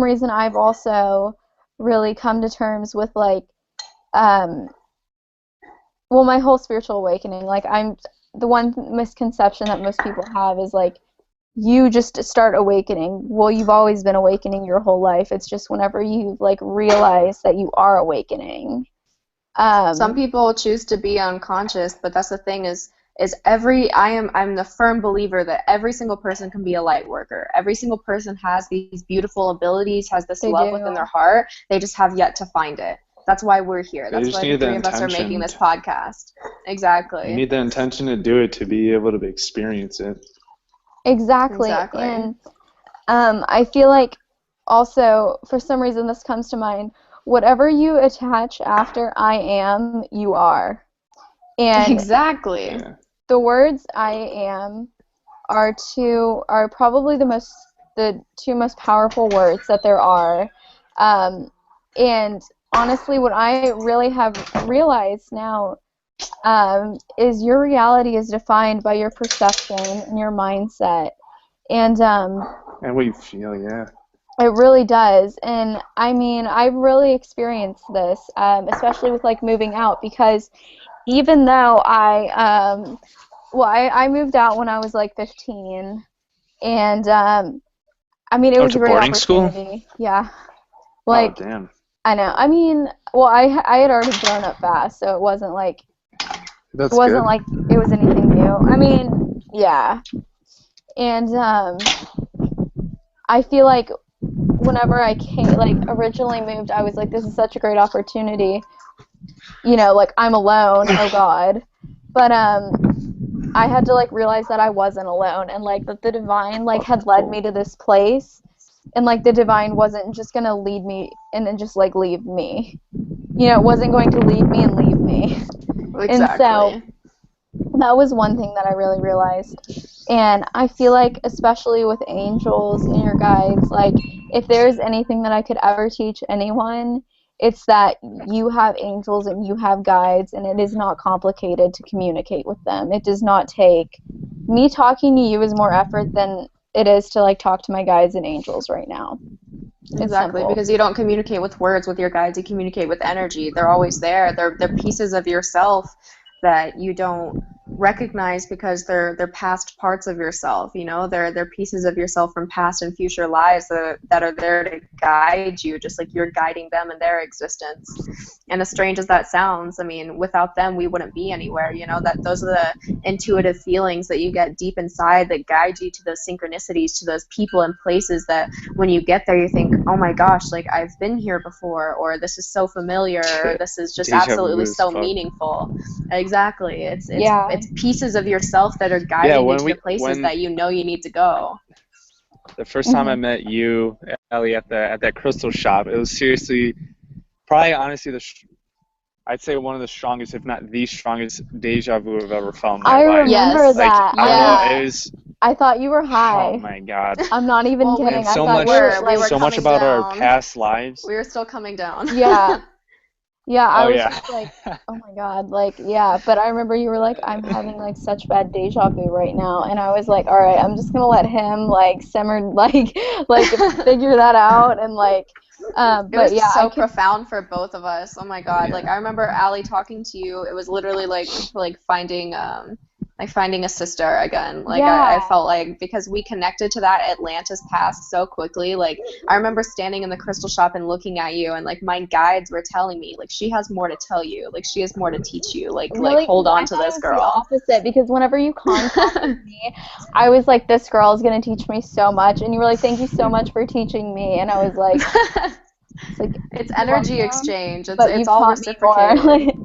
reason I've also really come to terms with like well, my whole spiritual awakening, like I'm the one misconception that most people have is like you just start awakening. Well, you've always been awakening your whole life. It's just whenever you like realize that you are awakening. Some people choose to be unconscious, but that's the thing is I'm the firm believer that every single person can be a light worker. Every single person has these beautiful abilities, has this They love do. within their heart. They just have yet to find it. That's why we're here. They That's just why the need the three of us are making intention. this podcast. You Exactly. need the intention to do it to be able to experience it. Exactly. Exactly. And I feel like also, for some reason, this comes to mind. Whatever you attach after I am, you are. And Exactly. Yeah. the words I am are probably the two most powerful words that there are. And honestly, what I really have realized now is your reality is defined by your perception and your mindset. And And what you feel, yeah. it really does. And I mean, I've really experienced this, especially with like moving out, because even though I moved out when I was like 15, and I mean, it was a to great boarding school? opportunity. Yeah. Oh, Like, damn. I know. I mean, well, I had already grown up fast, so it wasn't like That's it wasn't good. like it was anything new. I mean, yeah. And I feel like whenever I originally moved, I was like, this is such a great opportunity. You know, like I'm alone, oh God. But I had to like realize that I wasn't alone, and like that the divine like had led me to this place, and like the divine wasn't just gonna lead me and then just like leave me. You know, it wasn't going to lead me and leave me. And so Exactly. that was one thing that I really realized. And I feel like, especially with angels and your guides, like, if there's anything that I could ever teach anyone, it's that you have angels and you have guides, and it is not complicated to communicate with them. It does not take me talking to you is more effort than it is to, like, talk to my guides and angels right now. It's Exactly, simple. because you don't communicate with words with your guides, you communicate with energy. They're always there. They're pieces of yourself that you don't recognize because they're past parts of yourself, you know? They're pieces of yourself from past and future lives that are there to guide you, just like you're guiding them in their existence. And as strange as that sounds, I mean, without them we wouldn't be anywhere, you know? That those are the intuitive feelings that you get deep inside that guide you to those synchronicities, to those people and places that when you get there you think, oh my gosh, like I've been here before, or this is so familiar, or this is just Deja vu absolutely as so fuck. meaningful. Exactly. Yeah. It's pieces of yourself that are guiding you to the places that you know you need to go. The first time I met you, Ellie, at that crystal shop, it was seriously, probably honestly, I'd say one of the strongest, if not the strongest, deja vu I've ever felt in my I life. remember Yes. that. I Yeah. know, it was, I thought you were high. oh my God. I'm not even Well, kidding. And I so thought much, you were we like, were so much coming about our down. past lives. We were still coming down. yeah. Yeah, I Oh was yeah. just like, oh my God, like, yeah. But I remember you were like, I'm having like such bad deja vu right now. And I was like, all right, I'm just gonna let him like simmer, like figure that out. And like, It but was yeah, I so could, profound for both of us. Oh my God. Like Yeah. I remember Allie talking to you. It was literally like finding a sister again. Like I yeah. felt like because we connected to that Atlantis past so quickly. Like I remember standing in the crystal shop and looking at you and like my guides were telling me like she has more to tell you. Like she has more to teach you. Like Really? hold Well, on I to thought it this was the girl. opposite because whenever you contacted me, I was like, this girl is gonna teach me so much. And you were like, thank you so much for teaching me. And I was like, it's like, It's you're energy welcome, exchange. but It's you've all taught me more. reciprocated.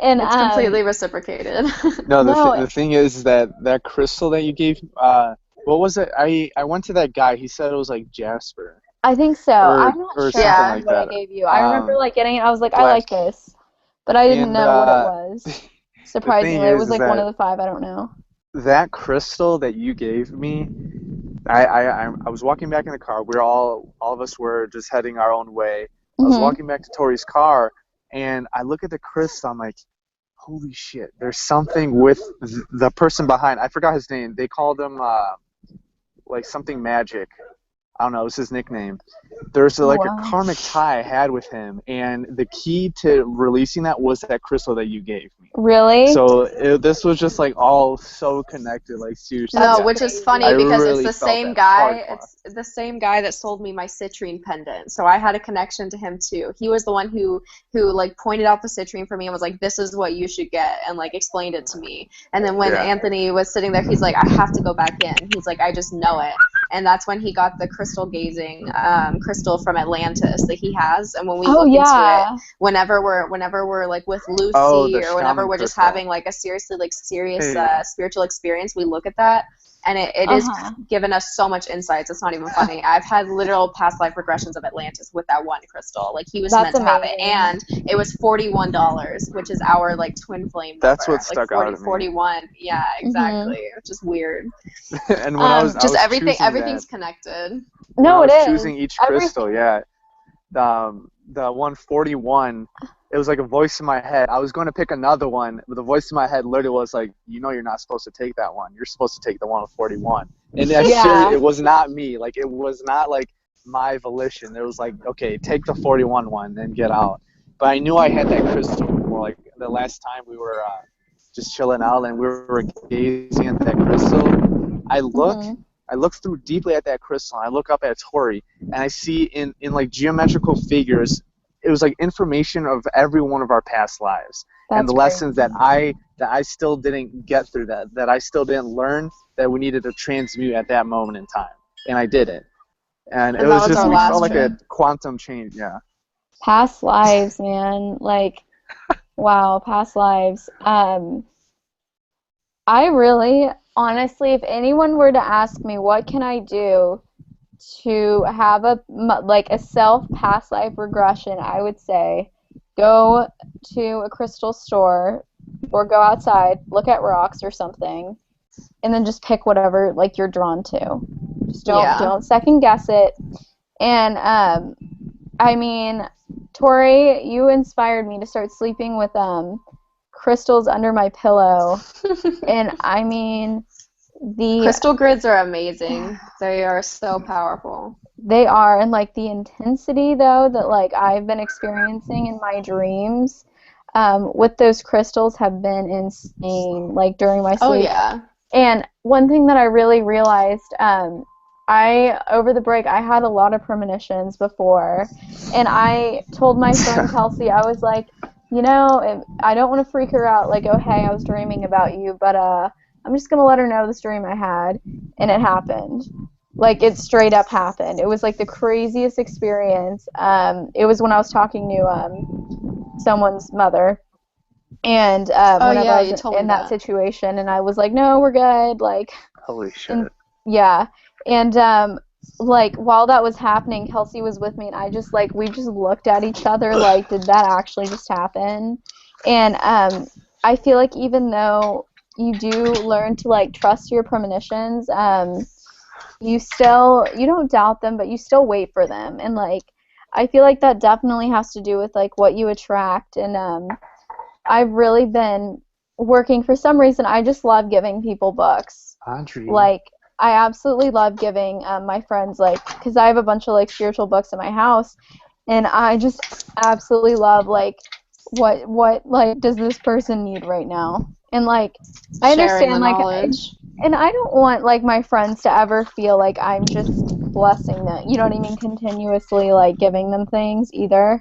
And It's completely reciprocated. No, no, the thing is that crystal that you gave, what was it? I went to that guy. He said it was like Jasper I think so. I'm not or sure something Yeah. like actually what I that. gave you. I remember like getting it. I was like, I Black. like this, but I didn't And know what it was. the thing Surprisingly, it was is like one that of the five. I don't know. that crystal that you gave me, I was walking back in the car. We were all of us were just heading our own way. I was Mhm. walking back to Tori's car, and I look at the crystal. I'm like, holy shit! There's something with the person behind. I forgot his name. They called him like something magic. I don't know, it was his nickname. There's like a Wow. karmic tie I had with him, and the key to releasing that was that crystal that you gave me. Really? So this was just like all so connected, like seriously. That's No, Yeah. which is crazy. I funny because it's really the felt same that guy. hardcore. It's the same guy that sold me my citrine pendant. So I had a connection to him too. He was the one who like pointed out the citrine for me and was like, "This is what you should get," and like explained it to me. And then when Yeah. Anthony was sitting there, he's like, "I have to go back in." He's like, "I just know it." And that's when he got the crystal gazing crystal from Atlantis that he has. And when we Oh look into it, yeah. whenever we're like with Oh, the Lucy or whenever shaman we're just crystal. having like a serious Yeah. spiritual experience, we look at that, and it is Uh-huh. given us so much insights. It's not even funny. I've had literal past life regressions of Atlantis with that one crystal. Like he was That's meant to have it, amazing. and it was $41, which is our like twin flame number. That's what Like stuck 40, out at me. 41. Yeah, Mhm. exactly. It's just weird. And when I Just was choosing everything's that, connected. when I No, it was is. choosing each Everything. crystal, yeah, the 141, it was like a voice in my head. I was going to pick another one, but the voice in my head literally was like, you're not supposed to take that one. You're supposed to take the 141. And I Yeah. it was not me. Like, it was not like my volition. It was like, okay, take the 41 one and get out. But I knew I had that crystal before. Like, the last time we were just chilling out and we were gazing at that crystal, I look. Mhm. I look through deeply at that crystal, and I look up at Tori, and I see in like geometrical figures, it was like information of every one of our past lives and That's the crazy. lessons that I still didn't get through, that I still didn't learn, that we needed to transmute at that moment in time, and I did it. And it And that was was just, our we felt last like a trip. quantum change. Yeah. Past lives, man. Like, wow, past lives. I really, honestly, if anyone were to ask me what can I do to have like a self past life regression, I would say go to a crystal store or go outside, look at rocks or something, and then just pick whatever like you're drawn to. Just Yeah. don't second guess it. And I mean, Tori, you inspired me to start sleeping with crystals under my pillow. And I mean, the Crystal grids are amazing. They are so powerful. they are, and like the intensity though that like I've been experiencing in my dreams with those crystals have been insane, like during my Oh sleep. yeah. And one thing that I really realized, I over the break I had a lot of premonitions before, and I told my friend Kelsey, I was like, I don't want to freak her out, like, oh hey, I was dreaming about you, but I'm just gonna let her know this dream I had, and it happened. Like it straight up happened. It was like the craziest experience. It was when I was talking to someone's mother, and Oh whenever yeah, I was you told me in that that. situation, and I was like, no, we're good, like, Holy and shit. yeah, and like while that was happening, Kelsey was with me, and I just like we just looked at each other like, did that actually just happen? And I feel like even though you do learn to like trust your premonitions, you don't doubt them, but you still wait for them, and like I feel like that definitely has to do with like what you attract, and I've really been working for some reason. I just love giving people books. Audrey. Like I absolutely love giving my friends like because I have a bunch of like spiritual books in my house, and I just absolutely love like what like does this person need right now? And like I Sharing the understand like knowledge. and I don't want like my friends to ever feel like I'm just blessing them. You know what I mean? Continuously like giving them things either.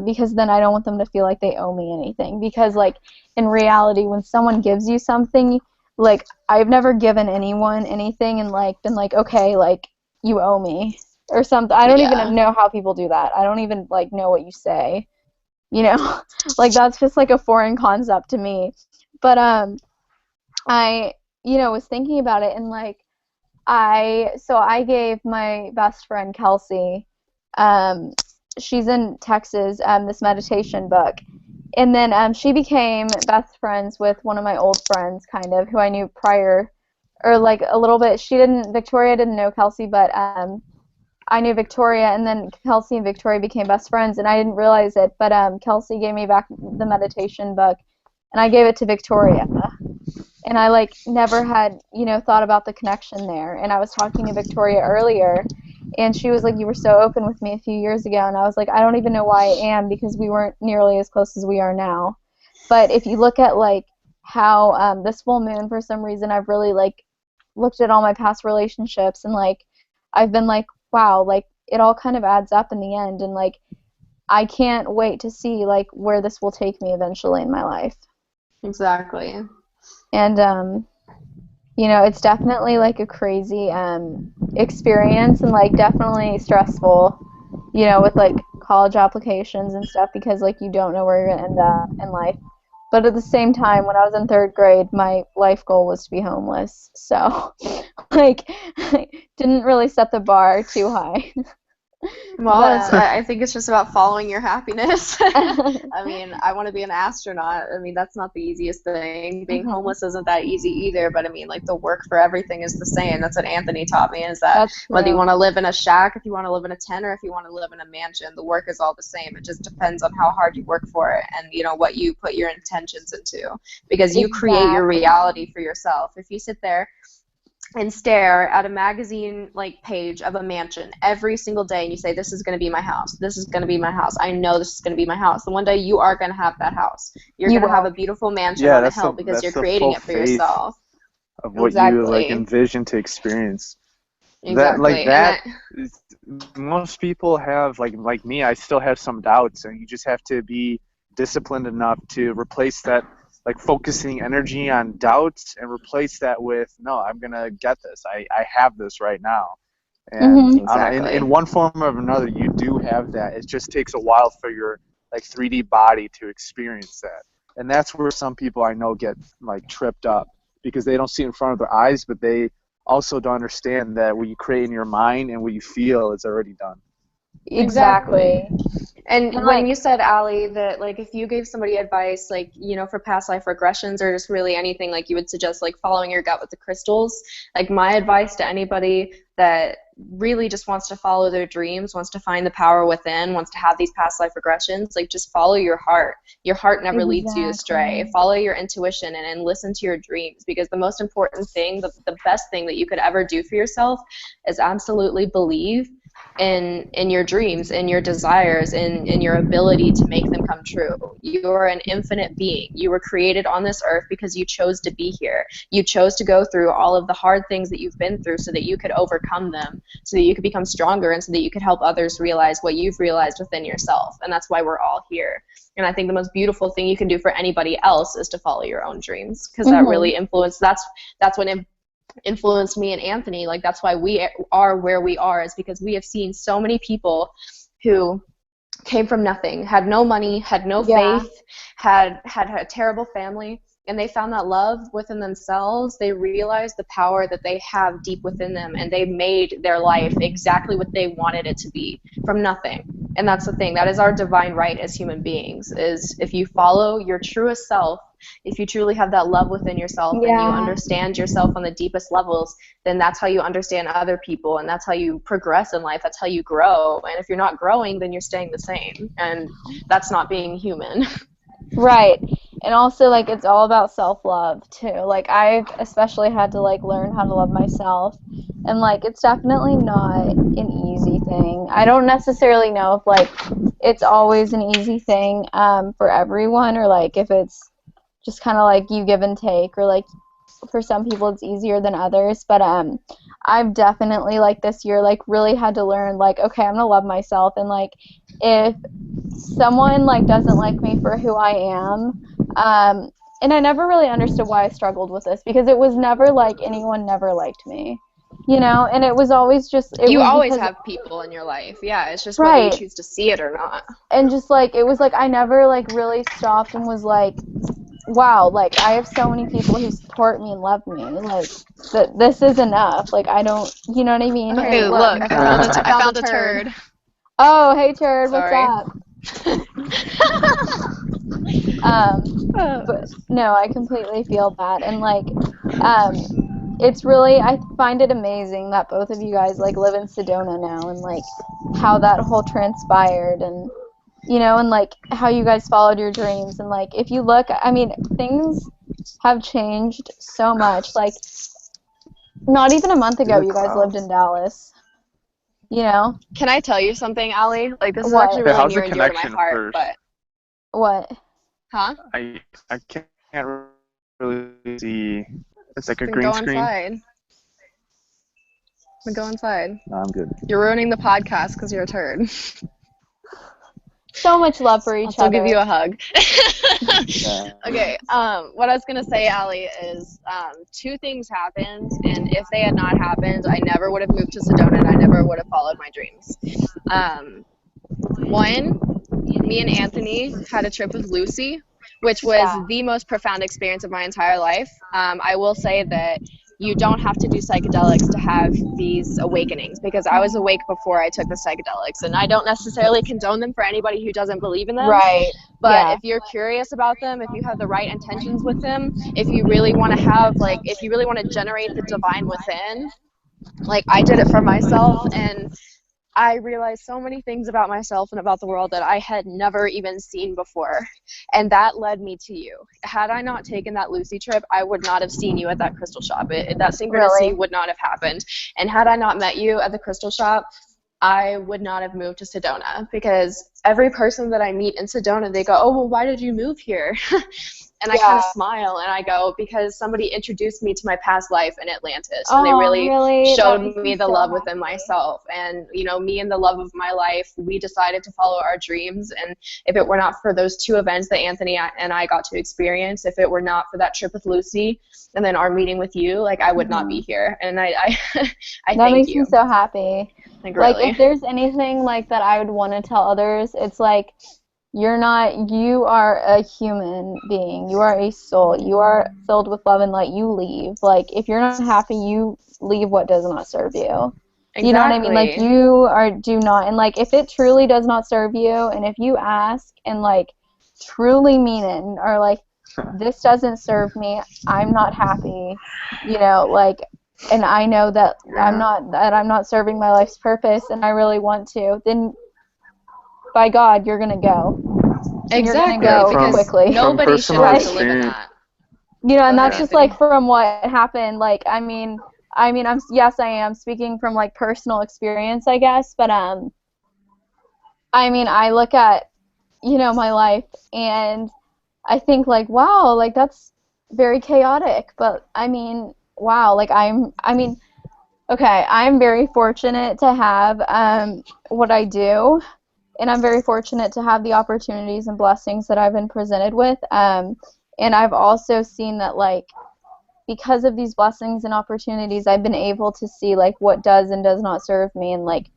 Because then I don't want them to feel like they owe me anything. Because like in reality, when someone gives you something, like I've never given anyone anything and like been like, okay, like you owe me or something. I don't even Yeah. know how people do that. I don't even like know what you say. You know, like that's just like a foreign concept to me. But I was thinking about it, and like I gave my best friend Kelsey, um, she's in Texas, this meditation book. And then she became best friends with one of my old friends, kind of, who I knew prior, or like a little bit. Victoria didn't know Kelsey, but I knew Victoria, and then Kelsey and Victoria became best friends, and I didn't realize it, but Kelsey gave me back the meditation book, and I gave it to Victoria. And I like never had thought about the connection there. And I was talking to Victoria earlier, And she was like, you were so open with me a few years ago. And I was like, I don't even know why I am, because we weren't nearly as close as we are now. But if you look at like how this full moon, for some reason, I've really like looked at all my past relationships, and like I've been like, wow, like it all kind of adds up in the end, and like I can't wait to see like where this will take me eventually in my life. Exactly. And you know, it's definitely like a crazy experience, and like definitely stressful, you know, with like college applications and stuff, because like you don't know where you're gonna end up in life. But at the same time, when I was in third grade, my life goal was to be homeless. So like I didn't really set the bar too high. Well, But I think it's just about following your happiness. I mean, I want to be an astronaut. I mean, that's not the easiest thing. Being mhm, homeless isn't that easy either, but I mean, like the work for everything is the same. That's what Anthony taught me, is that that's whether you true. want to live in a shack, if you want to live in a tent, or if you want to live in a mansion, the work is all the same. It just depends on how hard you work for it and, you know, what you put your intentions into, because you create your Exactly. reality for yourself. If you sit there and stare at a magazine like page of a mansion every single day and you say, this is going to be my house, this is going to be my house, I know this is going to be my house, and one day you are going to have that house. You're You going to have will. a beautiful mansion Yeah, on a hill because that's you're the creating full it for faith yourself. of what you like Exactly. envision to experience. That like Exactly. And that I, is, most people have like me, I still have some doubts, and you just have to be disciplined enough to replace that, like focusing energy on doubts and replace that with, no, I'm gonna get this. I have this right now. And Mhm. I don't know, in exactly. one form or another, you do have that. It just takes a while for your like 3D body to experience that. And that's where some people I know get like tripped up, because they don't see it in front of their eyes, but they also don't understand that what you create in your mind and what you feel is already done. Exactly. Exactly. And And when like, you said, Allie, that like if you gave somebody advice, like, you know, for past life regressions or just really anything, like you would suggest like following your gut with the crystals, like my advice to anybody that really just wants to follow their dreams, wants to find the power within, wants to have these past life regressions, like just follow your heart. Your heart never leads you astray. exactly. Follow your intuition and listen to your dreams, because the most important thing, the best thing that you could ever do for yourself is absolutely believe in your dreams, in your desires, in your ability to make them come true. You're an infinite being. You were created on this earth because you chose to be here. You chose to go through all of the hard things that you've been through so that you could overcome them, so that you could become stronger, and so that you could help others realize what you've realized within yourself. And that's why we're all here. And I think the most beautiful thing you can do for anybody else is to follow your own dreams, because that Mhm. really that's what influenced me and Anthony. Like that's why we are where we are, is because we have seen so many people who came from nothing, had no money, had no Yeah. faith, had a terrible family, and they found that love within themselves. They realized the power that they have deep within them, and they made their life exactly what they wanted it to be from nothing. And that's the thing. That is our divine right as human beings, is if you follow your truest self, if you truly have that love within yourself and you Yeah. understand yourself on the deepest levels, then that's how you understand other people, and that's how you progress in life. That's how you grow. And if you're not growing, then you're staying the same, and that's not being human. Right. And also like it's all about self-love too. Like I've especially had to like learn how to love myself. And like it's definitely not an easy thing. I don't necessarily know if like it's always an easy thing for everyone, or like if it's just kind of like you give and take, or like for some people it's easier than others. But I've definitely like this year like really had to learn like, okay, I'm gonna love myself, and like if someone like doesn't like me for who I am, um and I never really understood why I struggled with this, because it was never like anyone never liked me, you know, and it was always just it You was always because, have people in your life. Yeah, it's just whether you right, choose to see it or not. and just like it was like I never like really stopped and was like, wow, like I have so many people who support me and love me, like that this is enough, like I don't, you know what I mean? Okay, And look, I found a turd. oh, hey turd, what's Sorry. up? But no, I completely feel that. And like um it's really, I find it amazing that both of you guys like live in Sedona now, and like how that whole transpired, and you know, and like how you guys followed your dreams, and like if you look, I mean, things have changed so much. Like not even a month These ago are you guys lived in clouds. Dallas. you know? Can I tell you something, Allie? Like, this is What? actually Yeah, really how's the near and dear to my connection heart, first? but, What? huh? I can't really see. It's like a Then green go screen. inside. Then go inside. No, I'm good. You're ruining the podcast because you're a turd. So much love for I'll each still other. give you a hug. Yeah. Okay, what I was going to say, Allie, is two things happened, and if they had not happened, I never would have moved to Sedona, and I never would have followed my dreams. One, me and Anthony had a trip with Lucy, which was Yeah. the most profound experience of my entire life. I will say that you don't have to do psychedelics to have these awakenings, because I was awake before I took the psychedelics, and I don't necessarily condone them for anybody who doesn't believe in them. Right. But Yeah. if you're curious about them, if you have the right intentions with them, if you really want to have, like, if you really want to generate the divine within, like I did it for myself, and I realized so many things about myself and about the world that I had never even seen before. And that led me to you. Had I not taken that Lucy trip, I would not have seen you at that crystal shop. That synchronicity Really? would not have happened. And had I not met you at the crystal shop, I would not have moved to Sedona, because every person that I meet in Sedona, they go, oh, well, why did you move here? And I kind of Yeah. smile and I go, because somebody introduced me to my past life in Atlantis, and they Oh, really really? That showed makes me me the so love within happy. myself. And, you know, me and the love of my life, we decided to follow our dreams. And if it were not for those two events that Anthony and I got to experience, if it were not for that trip with Lucy and then our meeting with you, like, I would not be here. And I I That thank makes me you. so happy. Like, Like, really. if there's anything like that I would want to tell others, it's like, you are a human being. You are a soul. You are filled with love and light. You leave. Like, if you're not happy, you leave what does not serve you. You know what I mean? Like, Exactly. do not, and like, if it truly does not serve you, and if you ask and like, truly mean it, and are like, this doesn't serve me, I'm not happy, like, and I know that I'm not serving my life's purpose, and I really want to, then by God, you're gonna go. And you're gonna Exactly, Yeah, go because quickly. nobody should personal have Right? to live in experience. that. And Go ahead, that's just Anthony. like from what happened. Like, I am speaking from like personal experience, I guess, but I look at, my life, and I think like, wow, like that's very chaotic, but wow, like okay, I'm very fortunate to have what I do, and I'm very fortunate to have the opportunities and blessings that I've been presented with. And I've also seen that, like, because of these blessings and opportunities, I've been able to see like what does and does not serve me, and like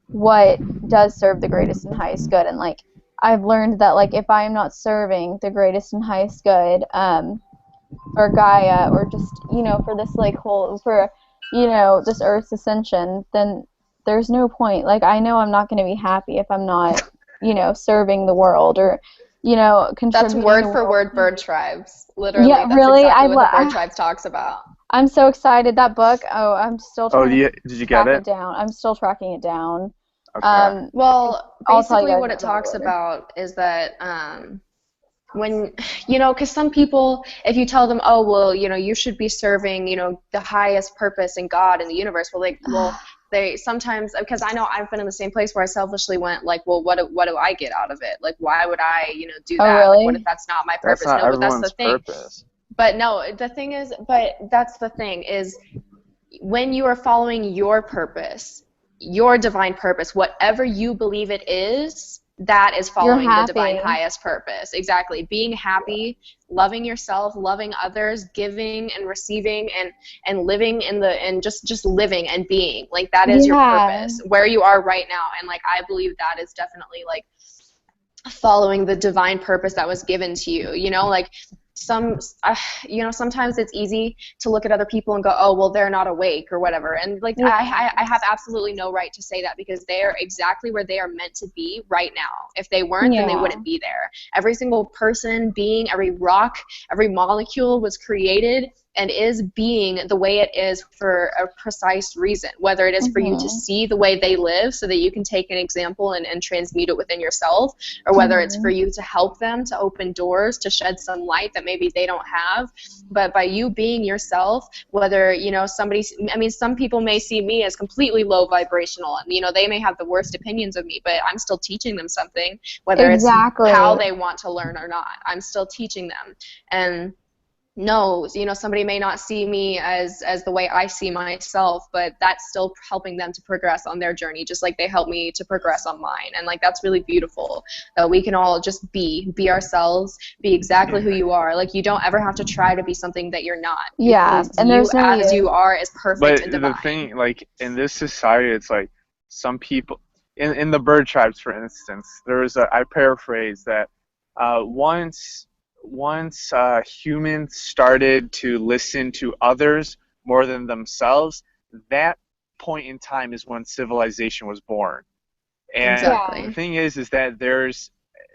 what does serve the greatest and highest good. And like, I've learned that, like, if I am not serving the greatest and highest good, or Gaia, or just, for this like whole, for, this Earth's ascension, then there's no point. Like, I know I'm not going to be happy if I'm not, serving the world, or, That's contributing word the for world. word bird tribes. Literally, Yeah, that's really. exactly what the bird tribes talks about. I'm so excited. That book. Oh, I'm still Oh, trying to did you track get it it? down. I'm still tracking it down. Okay. Well, I'll tell you basically guys what it about talks later. about is that when, because some people, if you tell them, oh, well, you should be serving, the highest purpose in God and the universe, they sometimes, because I know I've been in the same place where I selfishly went like, well, what do I get out of it? Like, why would I, do Oh, that? really? Like, what if that's not my That's purpose? not No, but that's the everyone's thing. purpose. But no, the thing is, but that's the thing is, when you are following your purpose, your divine purpose, whatever you believe it is, that is following the divine highest purpose. Exactly. Being happy, loving yourself, loving others, giving and receiving, and living and just living and being. Like, that is your purpose, where you are right now. And like, I believe that is definitely like following the divine purpose that was given to you. Like, sometimes it's easy to look at other people and go, oh, well, they're not awake or whatever. And like, I have absolutely no right to say that, because they are exactly where they are meant to be right now. If they weren't, then they wouldn't be there. Every single person, being, every rock, every molecule was created and is being the way it is for a precise reason, whether it is for you to see the way they live so that you can take an example and transmute it within yourself, or whether it's for you to help them to open doors, to shed some light that maybe they don't have. But by you being yourself, whether, you know, somebody, I mean, some people may see me as completely low vibrational, and, you know, they may have the worst opinions of me, but I'm still teaching them something, whether it's how they want to learn or not. I'm still teaching them. And no, you know, somebody may not see me as the way I see myself, but that's still helping them to progress on their journey, just like they help me to progress on mine. And like, that's really beautiful that we can all just be ourselves, be exactly who you are. Like, you don't ever have to try to be something that you're not. Yeah, and there's no as you are is perfect and divine. But the thing, like, in this society, it's like some people in the bird tribes, for instance, there was I paraphrase that once humans started to listen to others more than themselves, that point in time is when civilization was born. And the thing is that there's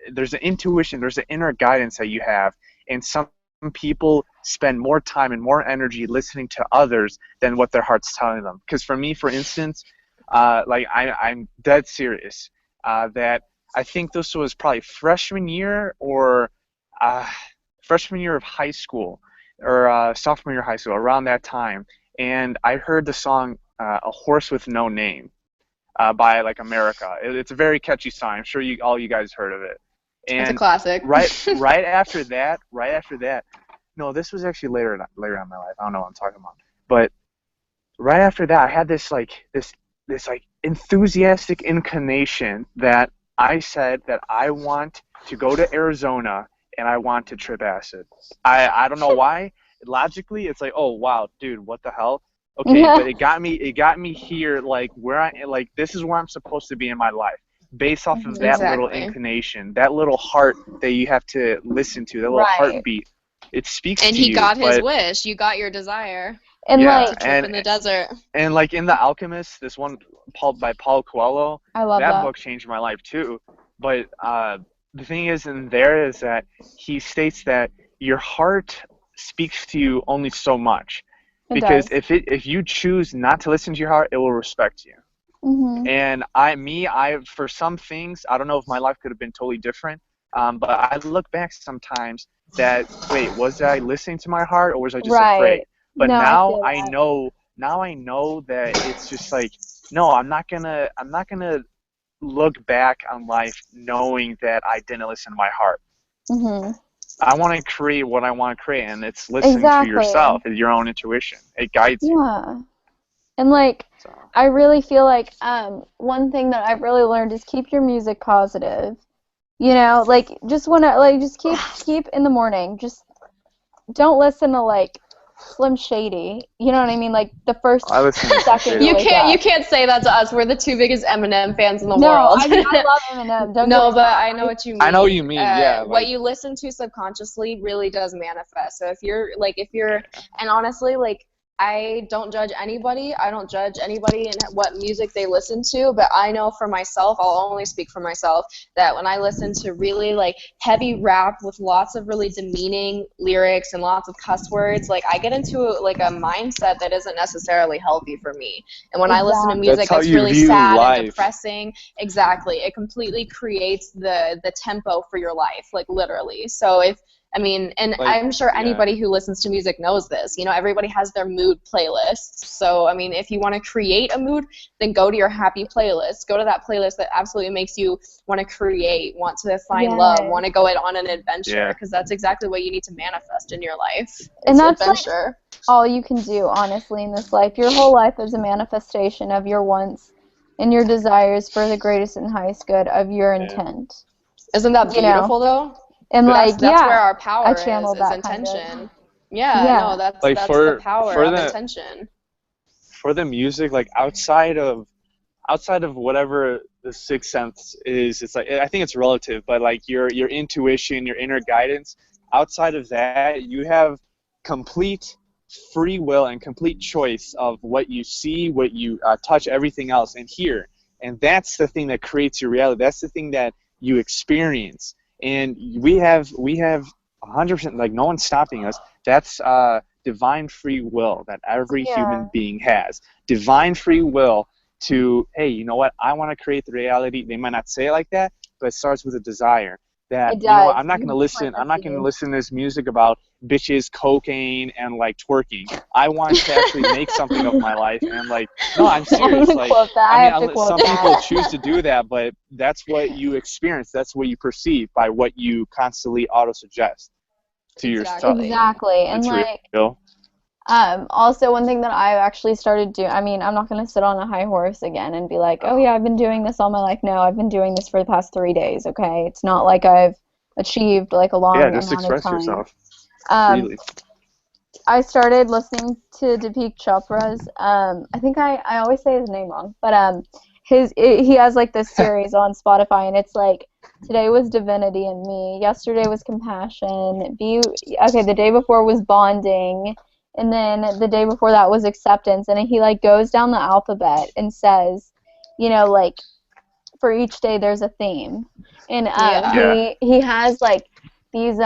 an intuition, there's an inner guidance that you have, and some people spend more time and more energy listening to others than what their heart's telling them. Because for me, for instance, like I'm dead serious that I think this was probably freshman year or freshman year of high school, or sophomore year of high school, around that time, and I heard the song "A Horse with No Name" by like America. It's a very catchy song. I'm sure all you guys heard of it. And it's a classic. right after that, no, this was actually later in my life. I don't know what I'm talking about, but right after that, I had this enthusiastic inclination that I said that I want to go to Arizona and I want to trip acid. I don't know why. Logically, it's like, oh wow, dude, what the hell? Okay, but it got me here, like this is where I'm supposed to be in my life, based off of that little inclination, that little heart that you have to listen to, that little heartbeat. It speaks to you. And he got his wish. You got your desire. And to trip in the desert. And like in The Alchemist, this one by Paulo Coelho, I love that book changed my life too. But the thing is in there is that he states that your heart speaks to you only so much. Because if you choose not to listen to your heart, it will respect you. And I for some things, I don't know if my life could have been totally different, but I look back sometimes that, wait, was I listening to my heart or was I just afraid? But now I know that it's just like, no, I'm not gonna look back on life knowing that I didn't listen to my heart. I want to create what I want to create, and it's listening to yourself, your own intuition. It guides you. Yeah. And like, I really feel like one thing that I've really learned is keep your music positive. You know, like just keep in the morning. Just don't listen to like Slim Shady. You know what I mean? Like the first second. You can't say that to us. We're the two biggest Eminem fans in the world. I mean, I love Eminem. But I know what you mean. I know what you mean. What you listen to subconsciously really does manifest. So if you're, and honestly, like, I don't judge anybody. I don't judge anybody and what music they listen to, but I know for myself, I'll only speak for myself, that when I listen to really like heavy rap with lots of really demeaning lyrics and lots of cuss words, like I get into like a mindset that isn't necessarily healthy for me. And when I listen to music that's really sad and depressing, it completely creates the tempo for your life, like literally. So I'm sure anybody who listens to music knows this. You know, everybody has their mood playlists. So, I mean, if you want to create a mood, then go to your happy playlist. Go to that playlist that absolutely makes you want to create, want to find love, want to go on an adventure, because that's exactly what you need to manifest in your life. And that's adventure. Like all you can do, honestly, in this life. Your whole life is a manifestation of your wants and your desires for the greatest and highest good of your intent. Isn't that beautiful, though? And that's where our power is intention. Kind of. That's the power of intention. For the music, like outside of whatever the sixth sense is, it's like, I think it's relative, but like your intuition, your inner guidance, outside of that, you have complete free will and complete choice of what you see, what you touch, everything else, and hear. And that's the thing that creates your reality. That's the thing that you experience. And we have 100%, like no one's stopping us. That's divine free will that every Yeah. human being has. Divine free will to, hey, you know what? I want to create the reality. They might not say it like that, but it starts with a desire that, It you know what, does. You plant the I'm not going to seed. listen to this music about bitches, cocaine, and like twerking. I want to actually make something of my life, and like, no, I'm I'm serious. gonna Like, quote that. I I mean, have to quote some people that. choose to do that, but that's what you experience. That's what you perceive by what you constantly auto-suggest to yourself. Exactly. Exactly. And It's like, real. also one thing that I've actually started doing, I mean, I'm not gonna sit on a high horse again and be like, oh yeah, I've been doing this all my life. No, I've been doing this for the past 3 days, okay? It's not like I've achieved like a Yeah, long just amount of express time. yourself Um, freely. I started listening to Deepak Chopra's. I think I always say his name wrong, but he has like this series on Spotify, and it's like today was divinity in me, yesterday was compassion, okay, the day before was bonding, and then the day before that was acceptance, and he like goes down the alphabet and says, like for each day there's a theme, and Yeah. Yeah. he has like these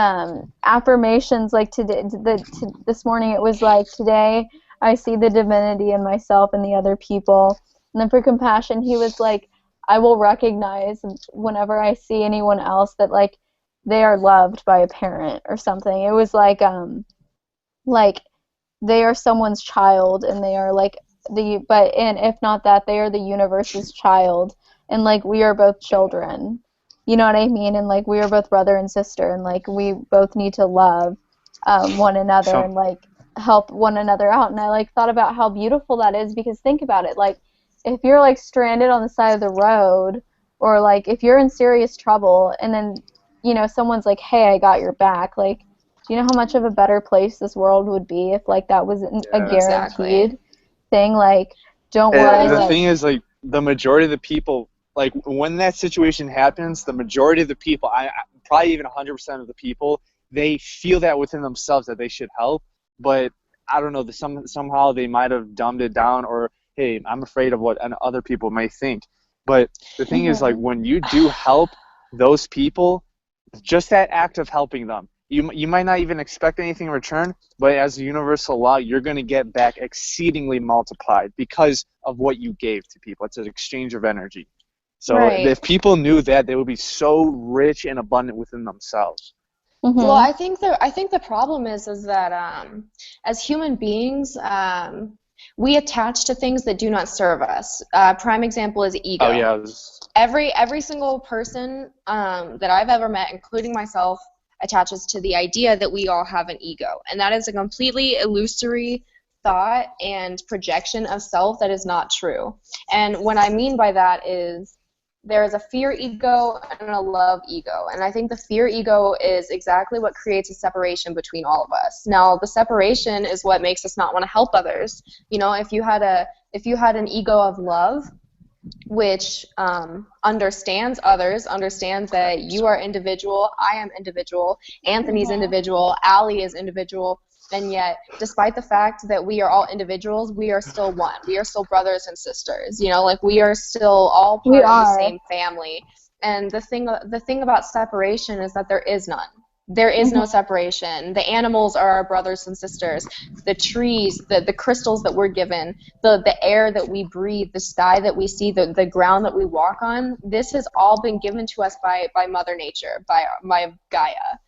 affirmations like this morning it was like today I see the divinity in myself and the other people, and then for compassion he was like I will recognize whenever I see anyone else that like they are loved by a parent or something. It was like they are someone's child and they are like and if not that they are the universe's child, and like we are both children, you know what I mean, and like we are both brother and sister, and like we both need to love one another Some and like help one another out. And I like thought about how beautiful that is, because think about it, like if you're like stranded on the side of the road, or like if you're in serious trouble and then someone's like, hey, I got your back, like do you know how much of a better place this world would be if like that was a yeah. Exactly. guaranteed thing? Like, don't Well, I worry, The like, thing is, like, the majority of the people, like, when that situation happens, the majority of the people, probably even 100% of the people, they feel that within themselves that they should help, but I don't know, somehow they might have dumbed it down, or, hey, I'm afraid of what other people may think. But the thing is, like, mhm. when you do help those people, just that act of helping them, you might not even expect anything in return, but as a universal law, you're going to get back exceedingly multiplied because of what you gave to people. It's an exchange of energy. So right. if people knew that, they would be so rich and abundant within themselves. Well, Mhm. I think the problem is that as human beings, we attach to things that do not serve us. Prime example is Oh ego. yeah, Every single person that I've ever met, including myself, attaches to the idea that we all have an ego, and that is a completely illusory thought and projection of self that is not true. And what I mean by that is there is a fear ego and a love ego, and I think the fear ego is exactly what creates a separation between all of us. Now, the separation is what makes us not want to help others. If you had an ego of love, which understands others, understands that you are individual, I am individual, Anthony's Mhm. individual, Allie is individual, and yet, despite the fact that we are all individuals, we are still one. We are still brothers and sisters. Like we are still all We part of the are. same family. And the thing about separation is that there is none. There is no Mhm. separation. The animals are our brothers and sisters. The trees, the crystals that we're given, the air that we breathe, the sky that we see, the ground that we walk on, this has all been given to us by Mother Nature, by Gaia.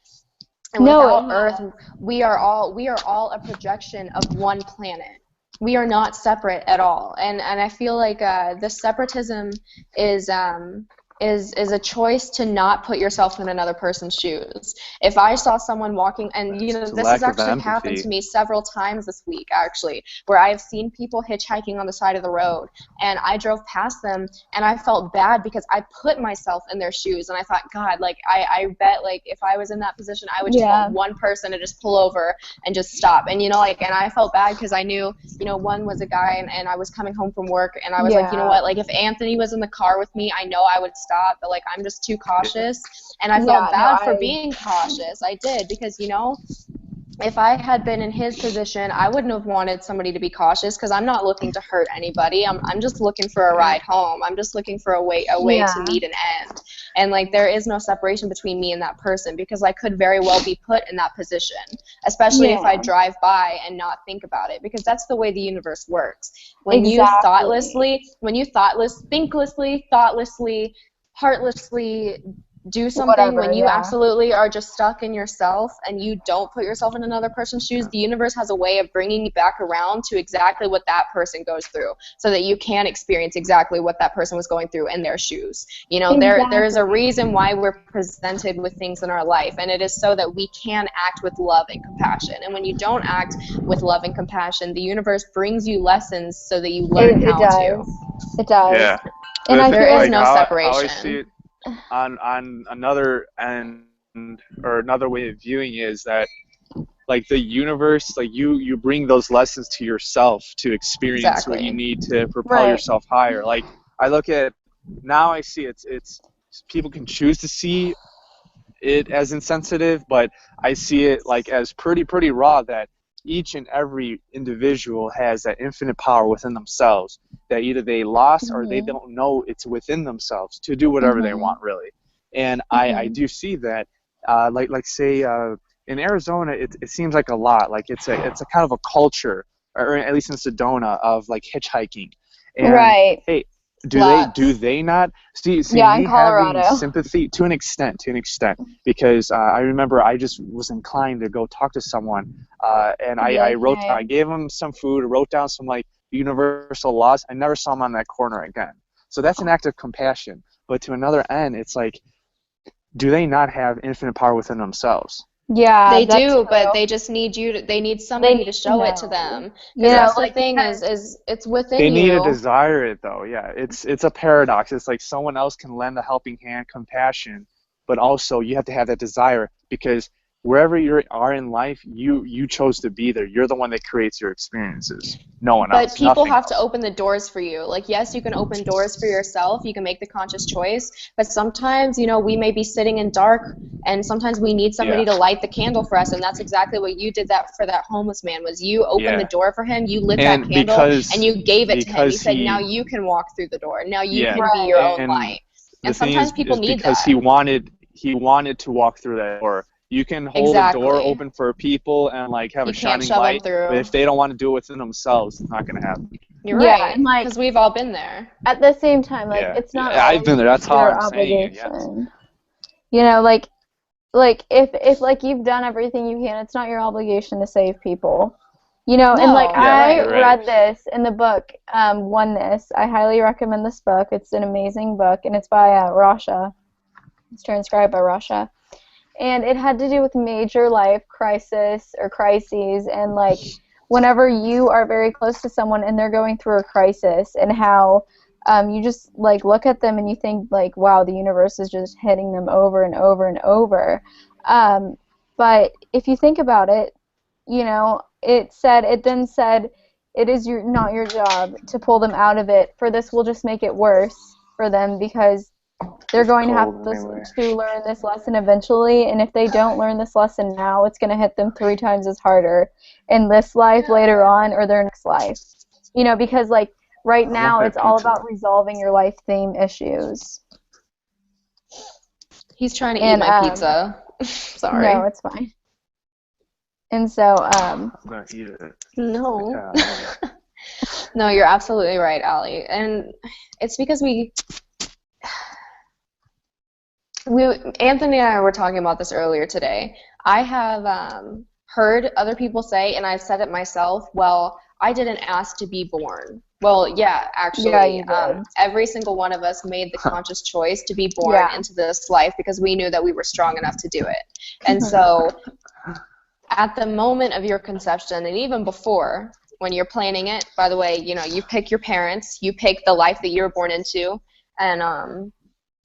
And No, it without Earth, has. we are all a projection of one planet. We are not separate at all. And I feel like the separatism is is a choice to not put yourself in another person's shoes. If I saw someone walking, and it's a this has lack of actually happened to empathy. me several times this week, actually, where I've seen people hitchhiking on the side of the road, and I drove past them, and I felt bad because I put myself in their shoes, and I thought, God, like I bet like if I was in that position, I would just want Yeah. one person to just pull over and just stop. And and I felt bad because I knew, one was a guy, and I was coming home from work, and I was like, you know Yeah. what, like if Anthony was in the car with me, I know I would stop, but like I'm just too Yeah. cautious. And I felt Yeah, no, bad for being cautious. I did, because if I had been in his position, I wouldn't have wanted somebody to be cautious because I'm not looking to hurt anybody. I'm just looking for a ride home. I'm just looking for a way to Yeah. meet an end. And like there is no separation between me and that person because I could very well be put in that position, especially if I Yeah. drive by and not think about it because that's the way the universe works. Exactly. When you thoughtlessly, heartlessly do something, Whatever, when you yeah. absolutely are just stuck in yourself and you don't put yourself in another person's shoes, the universe has a way of bringing you back around to exactly what that person goes through so that you can experience exactly what that person was going through in their shoes. You know, there is a Exactly. reason why we're presented with things in our life, and it is so that we can act with love and compassion. And when you don't act with love and compassion, the universe brings you lessons so that you learn It how to. does. It does. Yeah. And I With There feel is like like no how I see separation. it on another end, or another way of viewing it, is that like the universe, like you bring those lessons to yourself to experience what you Exactly. need to propel right. yourself higher. Like I look at now, I see it's people can choose to see it as insensitive, but I see it like as pretty raw, that each and every individual has that infinite power within themselves that either they lost or they Mhm. don't know it's within themselves to do whatever they Mhm. want, really. And I Mhm. do see that, like say in Arizona, it seems like a lot like it's a kind of a culture, or at least in Sedona, of like hitchhiking. And Right. hey, do Lots. they not see Yeah, in me having Colorado. sympathy to an extent, because I remember I just was inclined to go talk to someone, and Be like, I hey. gave him some food, wrote down some like universal laws. I never saw him on that corner again. So that's an act of compassion. But to another end, it's like, do they not have infinite power within themselves? Yeah, They that's do, but true. they just need you to, they need They somebody to need to show it to know. them. You Because Yeah. know, that's the like thing because is it's within They need to you. desire it, though. Yeah, it's a paradox. It's like someone else can lend a helping hand, compassion, but also you have to have that desire, because wherever you are in life, you chose to be there. You're the one that creates your experiences. No one But else. people Nothing have to else. open the doors for you. Like, yes, you can open doors for yourself. You can make the conscious choice. But sometimes, you know, we may be sitting in dark and sometimes we need somebody Yeah. to light the candle for us. And that's exactly what you did that for that homeless man was you opened the Yeah. door for him, you lit that And candle and you gave it to him. You because said, now he you can walk through the door. Now you yeah, can be your right. own and light. the And thing sometimes people is need because that. he wanted to walk through that door. You can hold a door Exactly. open for people and like have You a can't shining shove them light, but through. if they don't want to do it within themselves, it's not going to happen. You're Yeah, and right. like Because we've all been there. at the same time, like Yeah, it's not yeah, I've always been there. That's how your I'm saying it. Yes. obligation. You know, like if like you've done everything you can, it's not your obligation to save people. You know, and like No, you're Yeah, I you're right. right. read this in the book, Oneness. I highly recommend this book. It's an amazing book, and it's by Rasha. It's transcribed by Rasha. And it had to do with major life crisis or crises, and like whenever you are very close to someone and they're going through a crisis, and how you just like look at them and you think like, wow, the universe is just hitting them over and over and over. Um, but if you think about it, you know, it then said it is not your job to pull them out of it, for this will just make it worse for them, because they're It's going to have cold to, anyway. to learn this lesson eventually, and if they don't learn this lesson now, it's going to hit them 3 times as harder in this life later on or their next life. You know, because like right I want now that it's all pizza. about resolving your life theme issues. He's trying to eat And my pizza. no, Sorry. it's fine. And so I'm gonna eat it. No. Yeah, I love it. No, you're absolutely right, Allie. And it's because we Anthony and I were talking about this earlier today. I have heard other people say, and I've said it myself, well, I didn't ask to be born. Well, yeah, yeah, actually, you did. every single one of us made the conscious choice to be born Yeah. into this life because we knew that we were strong enough to do it. And Mhm. so at the moment of your conception, and even before, when you're planning it, by the way, you know, you pick your parents, you pick the life that you were born into, and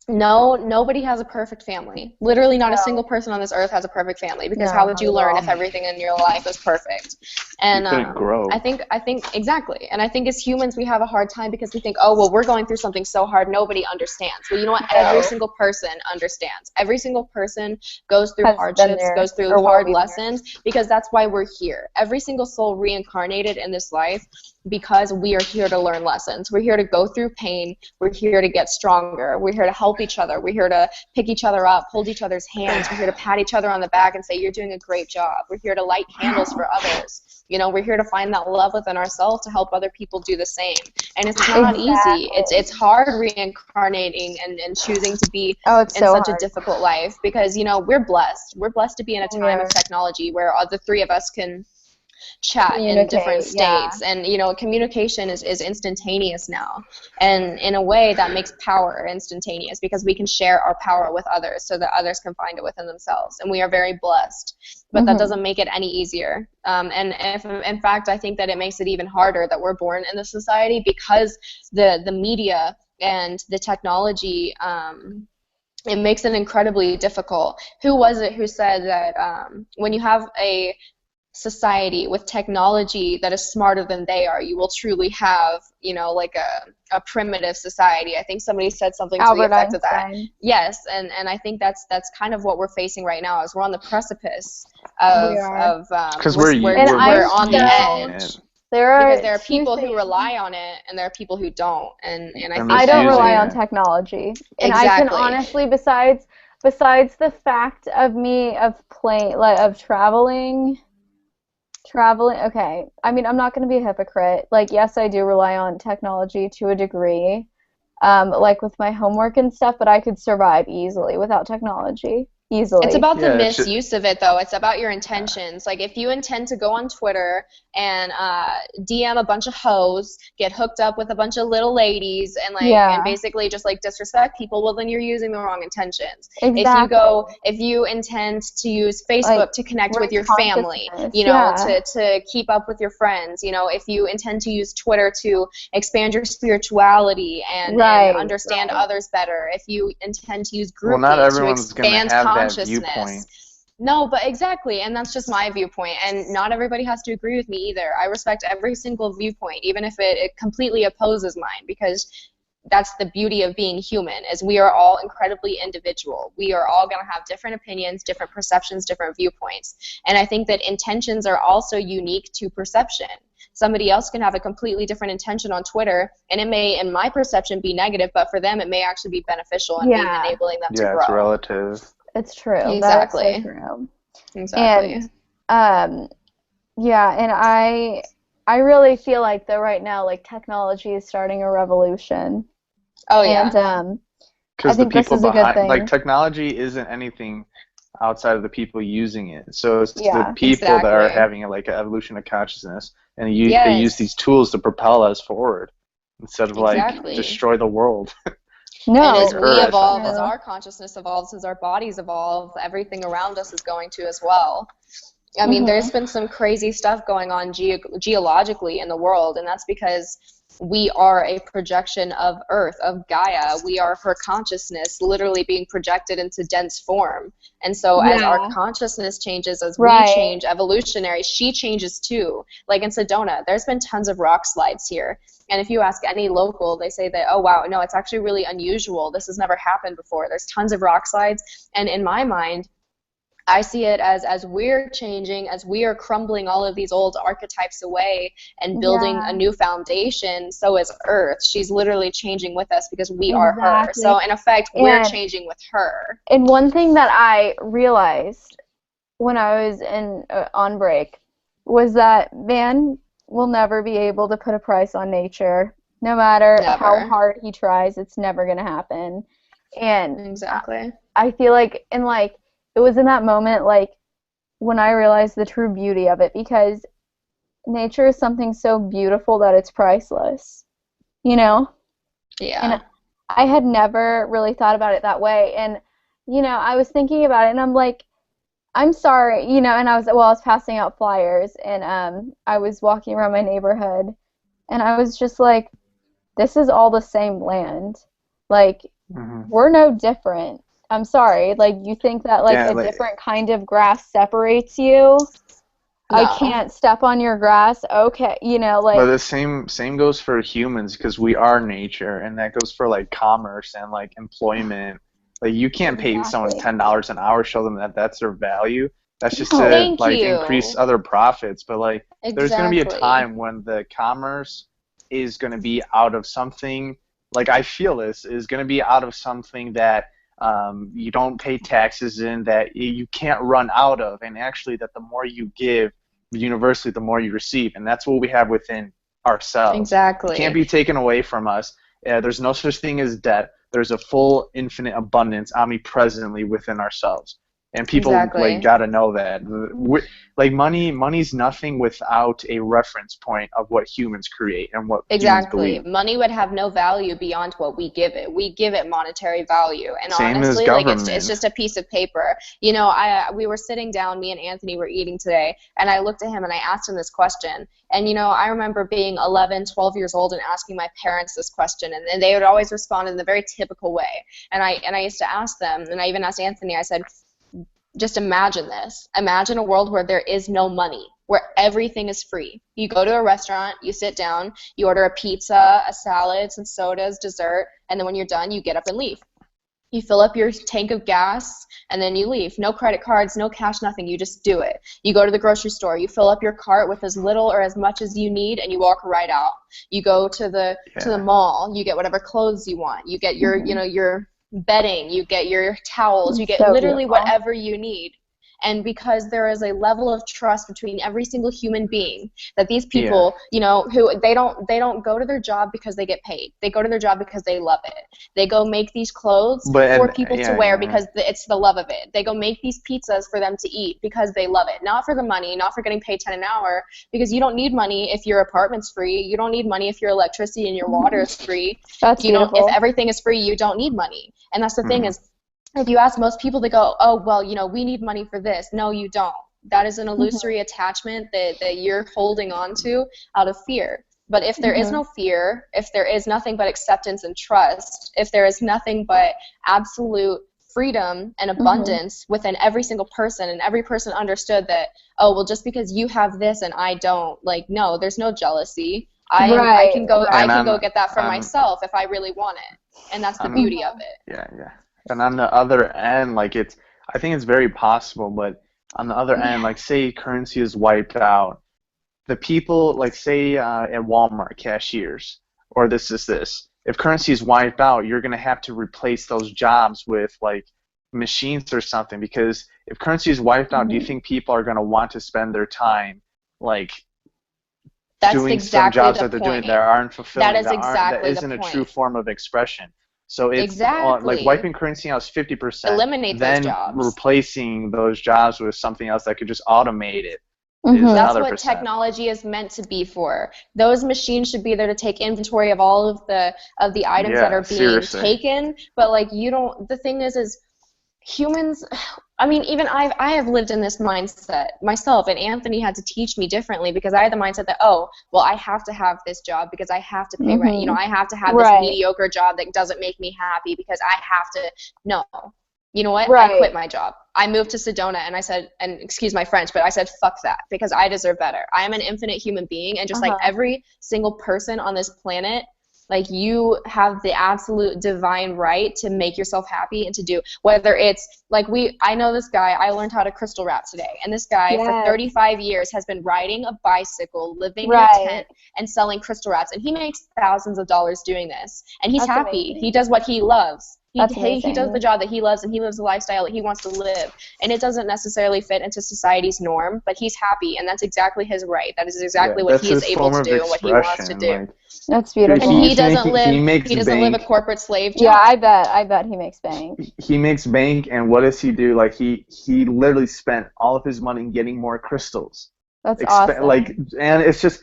No, nobody has a perfect family. Literally not a single No. person on this earth has a perfect family, because No, how would not you at learn all. if everything in your life was perfect? And You couldn't grow. I think exactly. And I think as humans we have a hard time because we think, oh, well, we're going through something so hard nobody understands. Well, you know what? Every No. single person understands. Every single person goes through Has been hardships, there goes through or will hard be there. lessons, because that's why we're here. Every single soul reincarnated in this life because we are here to learn lessons. We're here to go through pain. We're here to get stronger. We're here to help each other. We're here to pick each other up, hold each other's hands. We're here to pat each other on the back and say, you're doing a great job. We're here to light candles for others. You know, we're here to find that love within ourselves to help other people do the same. And it's not easy. It's hard reincarnating and choosing to be Oh, it's in so such a hard. difficult life, because, you know, we're blessed. We're blessed to be in a We time are. of technology where the three of us can chat in different Communicate, yeah. states, and you know, communication is instantaneous now, and in a way that makes power instantaneous, because we can share our power with others so that others can find it within themselves, and we are very blessed. But that doesn't make it any easier, and if, in fact, I think that it makes it even harder that we're born in this society, because the media and the technology, it makes it incredibly difficult. Who was it who said that when you have a society with technology that is smarter than they are, you will truly have, you know, like a primitive society? I think somebody said something to the Albert effect of that. Einstein. Yes, and I think that's kind of what we're facing right now, is we're on the precipice We are. Because we're, And we're I'm on the using edge, it, because there there are are two people who things. rely on it and there are people who don't, and I and think I don't that misusing rely on it. technology. And I can exactly. honestly, besides the fact of me of playing, like, of traveling, okay. I mean, I'm not going to be a hypocrite. Like, yes, I do rely on technology to a degree, like with my homework and stuff, but I could survive easily without technology. It's Easily. about the Yeah, misuse of it, though. It's about your intentions. Like, if you intend to go on Twitter and DM a bunch of hoes, get hooked up with a bunch of little ladies, and Yeah, basically just like disrespect people, well, then you're using the wrong intentions. exactly. If you intend to use Like, Facebook to connect with raise your family, consciousness. you know, Yeah. to keep up with your friends, you know, if you intend to use Twitter to expand your spirituality and Right, understand right. others better, if you intend to use well, not GroupMe to everyone's gonna expand have that consciousness. viewpoint. No, but exactly, and that's just my viewpoint, and not everybody has to agree with me either. I respect every single viewpoint, even if it completely opposes mine, because that's the beauty of being human, is we are all incredibly individual. We are all going to have different opinions, different perceptions, different viewpoints, and I think that intentions are also unique to perception. Somebody else can have a completely different intention on Twitter, and it may, in my perception, be negative, but for them it may actually be beneficial and be Yeah, enabling them to Yeah, it's grow. relative. it's true. That is so Exactly. true. Exactly. And um yeah, and I really feel like that right now, like, technology is starting a revolution. Oh And yeah. I Because the think this people is a good behind, like, thing. technology isn't anything outside of the people using it. So it's the Yeah. people that are Exactly. having like an evolution of consciousness, and they use these Yes. tools to propel us forward instead of like Exactly. destroy the world. And No, as Like we her, I that's should evolve, as say. true. our consciousness evolves, as our bodies evolve, everything around us is going to as well. I mean, there's Mhm. been some crazy stuff going on geologically in the world, and that's because we are a projection of Earth, of Gaia. We are her consciousness literally being projected into dense form. And so as our Yeah. consciousness changes, as we Right. change evolutionary, she changes too. Like in Sedona, there's been tons of rock slides here. And if you ask any local, they say that, oh, wow, no, it's actually really unusual. This has never happened before. There's tons of rock slides. And in my mind, I see it as we're changing, as we are crumbling all of these old archetypes away and building a Yeah, new foundation, so is Earth. She's literally changing with us because we are her. exactly. So in effect, we're And changing with her. and one thing that I realized when I was in on break was that man will never be able to put a price on nature. No matter how Never. hard he tries, it's never going to happen. And Exactly. I feel like, and like, it was in that moment, like, when I realized the true beauty of it, because nature is something so beautiful that it's priceless, you know? And Yeah. I had never really thought about it that way. And, I was thinking about it, and I'm like, I'm sorry, and I was passing out flyers, and I was walking around my neighborhood, and I was just like, this is all the same land. Like, we're no different. I'm sorry. Like, you think that like Yeah, a like, different kind of grass separates you? I No. can't step on your grass. Okay, but like the same goes for humans because we are nature, and that goes for like commerce and like employment. Like you can't pay someone exactly. $10 an hour, show them that that's their value. That's just No. to Thank like increase you. other profits. But like there's gonna be a Exactly. time when the commerce is gonna be out of something. Like I feel this is gonna be out of something that you don't pay taxes in, that you can't run out of, and actually that the more you give universally, the more you receive, and that's what we have within ourselves. It can't Exactly. be taken away from us. There's no such thing as debt. There's a full, infinite abundance omnipresently within ourselves, and people like Exactly. gotta know that. Like money's nothing without a reference point of what humans create and what humans Exactly. believe. Money would have no value beyond what we give it. We give it monetary value. And Same as honestly, like it's government. just a piece of paper. We were sitting down, me and Anthony were eating today, and I looked at him and I asked him this question. And I remember being 11, 12 years old and asking my parents this question, and they would always respond in the very typical way. And I used to ask them, and I even asked Anthony, I said, just imagine this. Imagine a world where there is no money, where everything is free. You go to a restaurant, you sit down, you order a pizza, a salad, some sodas, dessert, and then when you're done, you get up and leave. You fill up your tank of gas, and then you leave. No credit cards, no cash, nothing. You just do it. You go to the grocery store, you fill up your cart with as little or as much as you need, and you walk right out. You go to the Yeah. mall, you get whatever clothes you want. You get your bedding, you get your towels, you It's get so literally beautiful. whatever you need. And because there is a level of trust between every single human being, that these Yeah. people, who they don't go to their job because they get paid. They go to their job because they love it. They go make these clothes But for and people to yeah, wear yeah. because it's the love of it. They go make these pizzas for them to eat because they love it. Not for the money, not for getting paid 10 an hour, because you don't need money if your apartment's free. You don't need money if your electricity and your water is free. That's If beautiful. everything is free, you don't need money. And that's the thing Mhm. is, if you ask most people, they go, oh, well, we need money for this. No, you don't. That is an illusory attachment that you're holding on to out of fear. But if there is no fear, if there is nothing but acceptance and trust, if there is nothing but absolute freedom and abundance within every single person, and every person understood that, oh, well, just because you have this and I don't, like, no, there's no jealousy. I Right, can go I And right. can go get that for on myself if I really want it. And that's the on beauty of it. yeah, yeah. And on the other end, like I think it's very possible, but on the other end, like say currency is wiped out, the people, like say at Walmart cashiers, or this. If currency is wiped out, you're gonna have to replace those jobs with like machines or something. Because if currency is wiped out, do you think people are gonna want to spend their time like That's doing some exactly jobs the that they're doing that point. aren't That fulfilling, is that exactly the isn't a true point. form of expression. So it's like Exactly. wiping currency out is 50%, Eliminate those then jobs. replacing those jobs with something else that could just automate it is Mm-hmm. That's another what percent. technology is meant to be for. Those machines should be there to take inventory of all of the items that Yeah, are being seriously. taken, but like you don't the thing is humans, I mean, even I have lived in this mindset myself, and Anthony had to teach me differently, because I had the mindset that, oh, well, I have to have this job because I have to pay rent. I have to have this Right, mediocre job that doesn't make me happy because I have to. No. You know what? I right. quit my job. I moved to Sedona, and I said, and excuse my French, but I said, fuck that, because I deserve better. I am an infinite human being, and just like every single person on this planet, like, you have the absolute divine right to make yourself happy and to do, whether it's like I know this guy, I learned how to crystal wrap today. And this guy for Yes, 35 years has been riding a bicycle, living in a right. tent, and selling crystal wraps. And he makes thousands of dollars doing this. And he's That's happy. He amazing. does what he loves. That's He does the amazing. job that he loves, and he lives the lifestyle that he wants to live. And it doesn't necessarily fit into society's norm, but he's happy, and that's exactly his right. That is Yeah, exactly what that's he is his able form to of do and what he wants to expression. do. Like That's And beautiful. he makes he doesn't live a bank. corporate slave Yeah, job. I bet he makes bank. He makes bank, and what does he do? Like he literally spent all of his money getting more crystals. That's awesome. Like, and it's just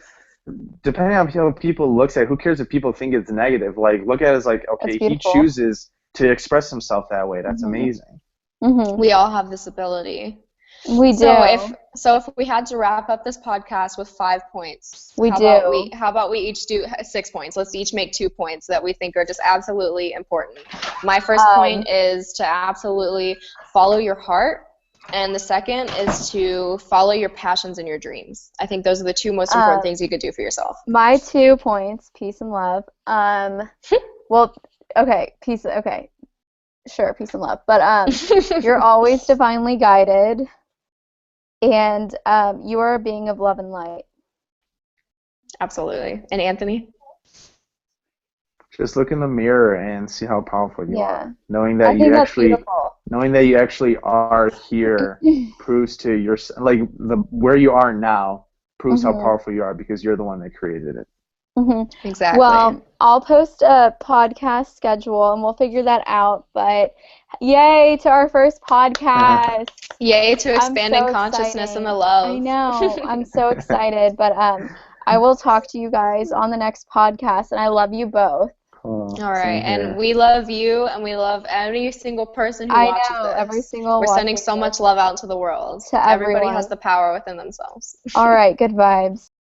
depending on how people looks at it, who cares if people think it's negative? Like, look at it as like, That's okay, he beautiful. chooses to express himself that way. That's amazing. Mm-hmm. We all have this ability. We do. So if we had to wrap up this podcast with 5 points, We how do. about we each do 6 points? Let's each make 2 points that we think are just absolutely important. My first point is to absolutely follow your heart, and the second is to follow your passions and your dreams. I think those are the 2 most important things you could do for yourself. My 2 points, peace and love. Well, okay, sure, peace and love. But you're always divinely guided, and you are a being of love and light. Absolutely. And Anthony? Just look in the mirror and see how powerful you are. Knowing I that think that's beautiful. you actually are here proves to your where you are now proves how powerful you are, because you're the one that created it. Exactly. Well, I'll post a podcast schedule and we'll figure that out. But yay to our first podcast! Yay to expanding consciousness and the love. I know. I'm so excited. But I will talk to you guys on the next podcast, and I love you both. Cool. All right, and we love you, and we love every single person who watches this. Every single We're sending so much love out to the world. To everybody everyone. has the power within themselves. All right, good vibes.